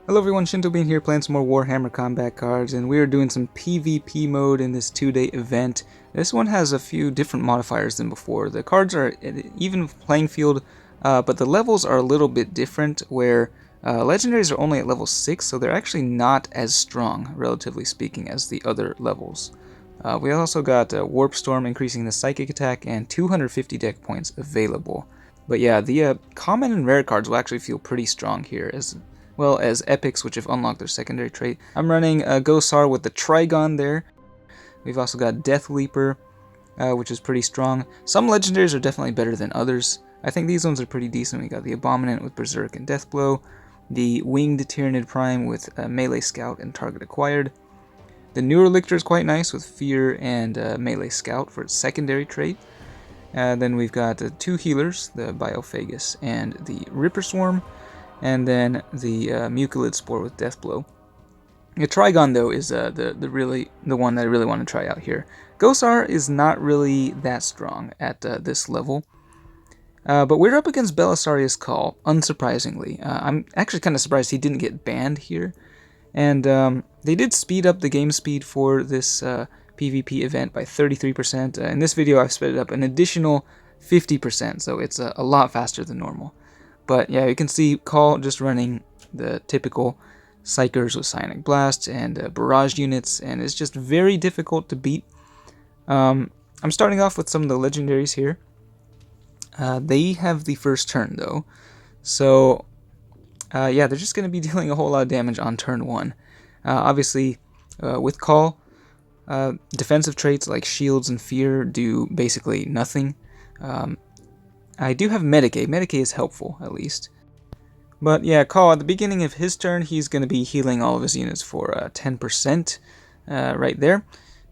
Hello everyone, Shinto here playing some more Warhammer combat cards, and we are doing some PvP mode in this 2-day event. This one has a few different modifiers than before. The cards are an even playing field, but the levels are a little bit different, where legendaries are only at level 6, so they're actually not as strong, relatively speaking, as the other levels. We also got Warp Storm increasing the psychic attack and 250 deck points available. But yeah, the common and rare cards will actually feel pretty strong here, as well as epics, which have unlocked their secondary trait. I'm running Gosar with the Trigon there. We've also got Death Leaper, which is pretty strong. Some legendaries are definitely better than others. I think these ones are pretty decent. We got the Abominant with Berserk and Deathblow, the Winged Tyranid Prime with Melee Scout and Target Acquired. The Newer Lictor is quite nice with Fear and Melee Scout for its secondary trait. Then we've got two healers, the Biophagus and the Ripper Swarm, and then the Mucilid Spore with Deathblow. The Trigon, though, is the one that I really want to try out here. Gosar is not really that strong at this level, but we're up against Belisarius Cawl, unsurprisingly. I'm actually kind of surprised he didn't get banned here, and they did speed up the game speed for this PvP event by 33%. In this video, I've sped it up an additional 50%, so it's a lot faster than normal. But yeah, you can see Cawl just running the typical Psychers with Psionic Blast and Barrage units, and it's just very difficult to beat. I'm starting off with some of the legendaries here. They have the first turn, though. So, yeah, they're just going to be dealing a whole lot of damage on turn 1. Obviously, with Cawl, defensive traits like Shields and Fear do basically nothing. I do have Medicae. Medicae is helpful, at least. But yeah, Cawl, at the beginning of his turn, he's going to be healing all of his units for 10% right there.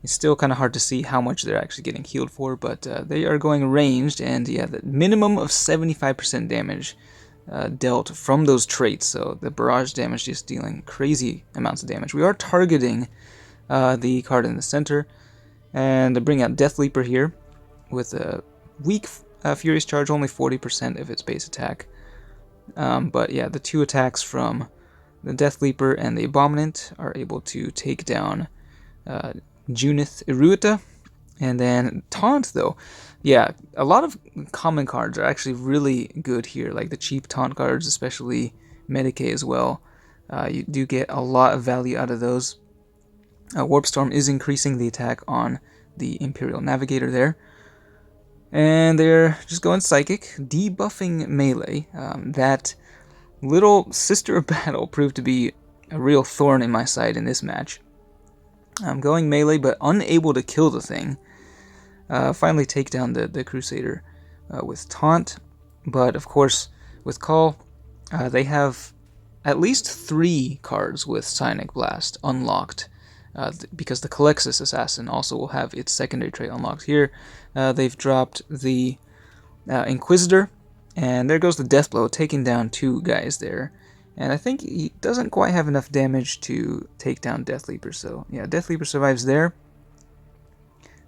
It's still kind of hard to see how much they're actually getting healed for, but they are going ranged, and yeah, the minimum of 75% damage dealt from those traits, so the barrage damage just dealing crazy amounts of damage. We are targeting the card in the center, and bring out Death Leaper here with a weak Furious Charge, only 40% of its base attack. But yeah, the two attacks from the Death Leaper and the Abominant are able to take down Junith Iruita. And then Taunt, though. Yeah, a lot of common cards are actually really good here, like the cheap Taunt cards, especially Medicae as well. You do get a lot of value out of those. Warp Storm is increasing the attack on the Imperial Navigator there. And they're just going Psychic, debuffing Melee. That little sister battle proved to be a real thorn in my side in this match. I'm going Melee, but unable to kill the thing. Finally take down the Crusader with Taunt. But of course, with Cawl, they have at least 3 cards with Psionic Blast unlocked. Because the Calexis Assassin also will have its secondary trait unlocked here. They've dropped the Inquisitor, and there goes the Deathblow, taking down 2 guys there. And I think he doesn't quite have enough damage to take down Death Leaper, so yeah, Death Leaper survives there.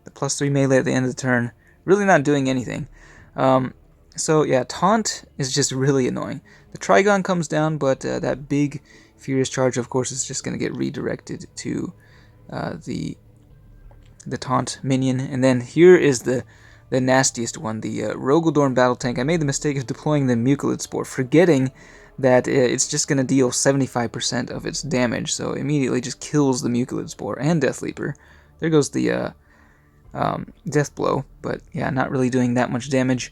The +3 melee at the end of the turn, really not doing anything. So yeah, Taunt is just really annoying. The Trigon comes down, but that big Furious Charge, of course, is just going to get redirected to the Taunt minion. And then here is the nastiest one, the Rogaldorn Battle Tank. I made the mistake of deploying the Mucilid Spore, forgetting that it's just going to deal 75% of its damage, so immediately just kills the Mucilid Spore and Death Leaper. There goes the Deathblow, but yeah, not really doing that much damage.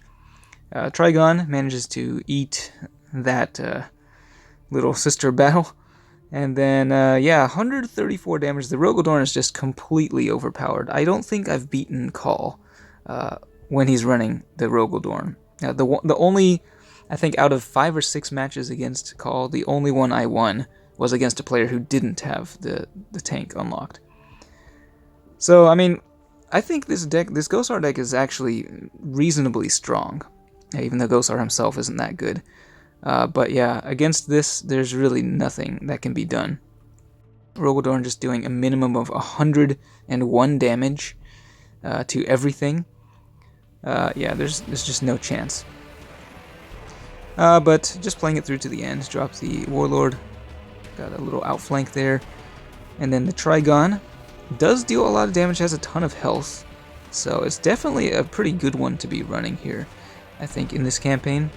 Trigon manages to eat that little sister battle. And then, yeah, 134 damage. The Rogaldorn is just completely overpowered. I don't think I've beaten Cawl when he's running the Rogaldorn. The only, I think, out of 5 or 6 matches against Cawl, the only one I won was against a player who didn't have the tank unlocked. So, I mean, I think this Gosar deck is actually reasonably strong, even though Gosar himself isn't that good. But yeah, against this, there's really nothing that can be done. Rogaldorn just doing a minimum of 101 damage to everything. Yeah, there's just no chance. But just playing it through to the end, drop the Warlord, Got a little outflank there. And then the Trigon does deal a lot of damage, has a ton of health. So it's definitely a pretty good one to be running here, I think, in this campaign.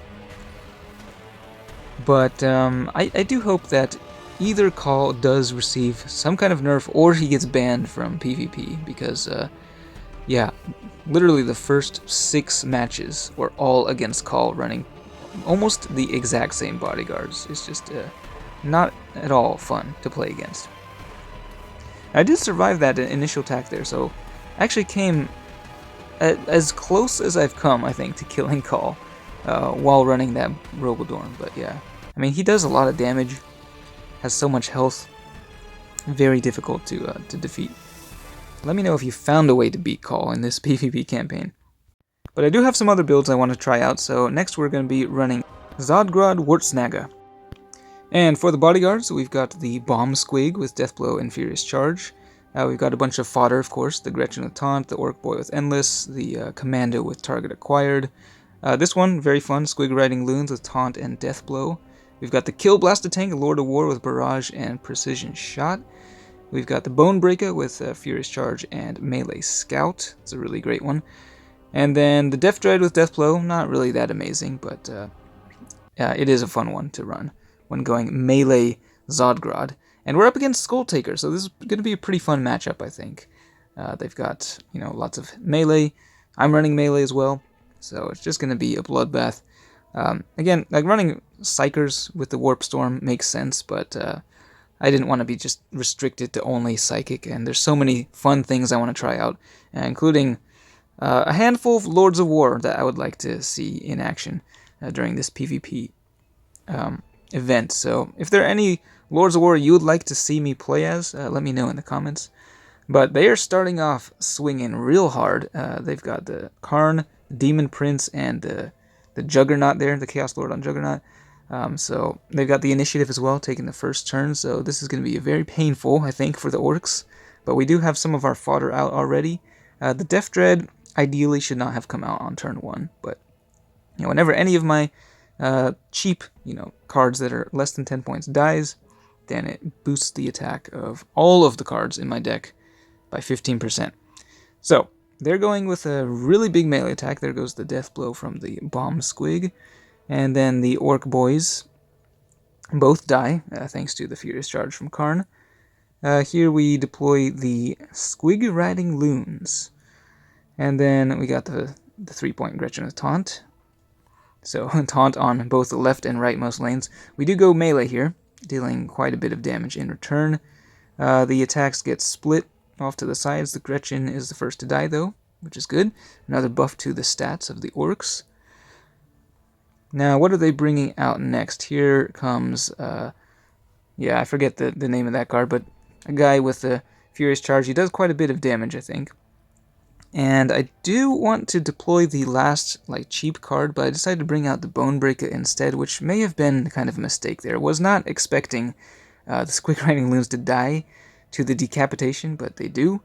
But I do hope that either Cawl does receive some kind of nerf or he gets banned from PvP, because, yeah, literally the first 6 matches were all against Cawl running almost the exact same bodyguards. It's just not at all fun to play against. I did survive that initial attack there, so I actually came as close as I've come, I think, to killing Cawl while running that Rogodorn. But yeah, I mean, he does a lot of damage, has so much health, very difficult to defeat. Let me know if you found a way to beat Cawl in this PvP campaign. But I do have some other builds I want to try out, so next we're going to be running Zodgrod Wurtsnaga. And for the bodyguards, we've got the Bomb Squig with Deathblow and Furious Charge. We've got a bunch of fodder, of course, the Gretchen with Taunt, the Orc Boy with Endless, the Commando with Target Acquired. This one, very fun, Squig riding Loons with Taunt and Deathblow. We've got the Kill Blaster Tank, Lord of War with Barrage and Precision Shot. We've got the Bonebreaker with Furious Charge and Melee Scout. It's a really great one. And then the Death Dread with Deathblow, not really that amazing, but it is a fun one to run when going melee Zodgrod. And we're up against Skulltaker, so this is going to be a pretty fun matchup, I think. They've got, lots of melee. I'm running melee as well, so it's just going to be a bloodbath. Again, like running Psychers with the Warp Storm makes sense, but I didn't want to be just restricted to only Psychic, and there's so many fun things I want to try out, including a handful of Lords of War that I would like to see in action during this PvP event. So if there are any Lords of War you would like to see me play as, let me know in the comments. But they are starting off swinging real hard. They've got the Karn, Demon Prince, and the Juggernaut there, the Chaos Lord on Juggernaut. So they've got the initiative as well, taking the first turn. So this is going to be very painful, I think, for the Orcs. But we do have some of our fodder out already. The Death Dread ideally should not have come out on turn 1. But whenever any of my cheap, cards that are less than 10 points dies, then it boosts the attack of all of the cards in my deck by 15%. So they're going with a really big melee attack. There goes the death blow from the Bomb Squig. And then the Orc Boys both die, thanks to the Furious Charge from Karn. Here we deploy the Squig riding Loons. And then we got the 3-point Gretchen with Taunt. So Taunt on both the left and rightmost lanes. We do go melee here, dealing quite a bit of damage in return. The attacks get split off to the sides. The Gretchen is the first to die, though, which is good. Another buff to the stats of the Orcs. Now, what are they bringing out next? Here comes, I forget the name of that card, but a guy with the Furious Charge. He does quite a bit of damage, I think. And I do want to deploy the last, cheap card, but I decided to bring out the Bonebreaker instead, which may have been kind of a mistake there. I was not expecting the Squig riding Loons to die to the decapitation, but they do,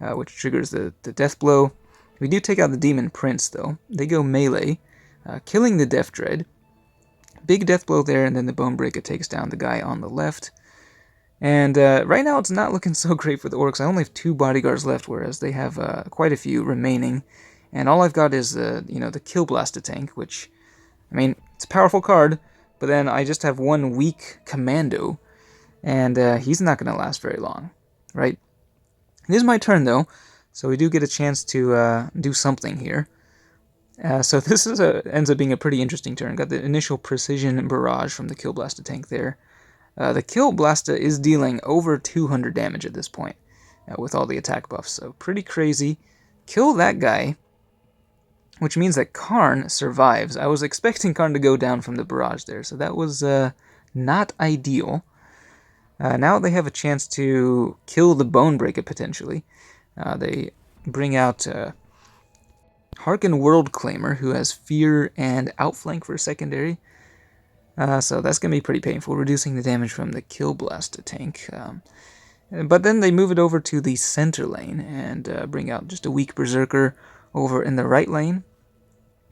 which triggers the death blow. We do take out the Demon Prince, though. They go melee, killing the Death Dread. Big death blow there, and then the Bonebreaker takes down the guy on the left. And right now it's not looking so great for the Orcs. I only have 2 bodyguards left, whereas they have quite a few remaining. And all I've got is the Kill Blaster Tank, which, it's a powerful card, but then I just have 1 weak Commando, and he's not going to last very long, right? It is my turn, though, so we do get a chance to do something here. So this ends up being a pretty interesting turn. Got the initial Precision Barrage from the Kill Blaster Tank there. The Kill Blaster is dealing over 200 damage at this point with all the attack buffs, so pretty crazy. Kill that guy, which means that Karn survives. I was expecting Karn to go down from the barrage there, so that was not ideal. Now they have a chance to kill the Bonebreaker, potentially. They bring out Harken World Claimer, who has Fear and Outflank for a secondary. So that's going to be pretty painful, reducing the damage from the Kill Blaster Tank. But then they move it over to the center lane and bring out just a weak Berserker over in the right lane.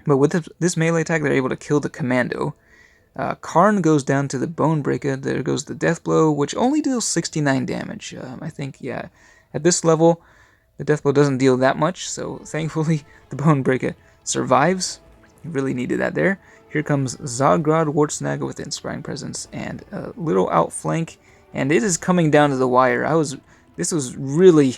But with this melee attack, they're able to kill the Commando. Karn goes down to the Bonebreaker. There goes the Death Blow, which only deals 69 damage. I think, yeah, at this level, the Death Blow doesn't deal that much, so thankfully the Bonebreaker survives. You really needed that there. Here comes Zodgrod Wartsnagger with Inspiring Presence and a little outflank, and it is coming down to the wire. This was really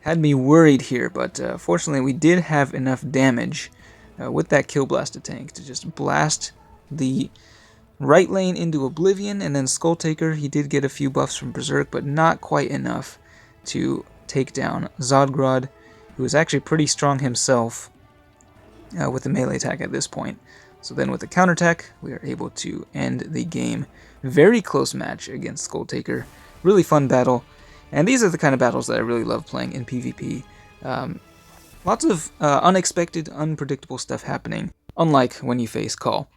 had me worried here, but fortunately we did have enough damage with that Kill Blaster tank to just blast the right lane into oblivion, and then Skulltaker, he did get a few buffs from Berserk, but not quite enough to take down Zodgrod, who is actually pretty strong himself with the melee attack at this point. So then with the counterattack, we are able to end the game. Very close match against Skulltaker. Really fun battle. And these are the kind of battles that I really love playing in PvP. Lots of unexpected, unpredictable stuff happening, unlike when you face Cawl.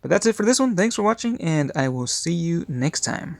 But that's it for this one. Thanks for watching, and I will see you next time.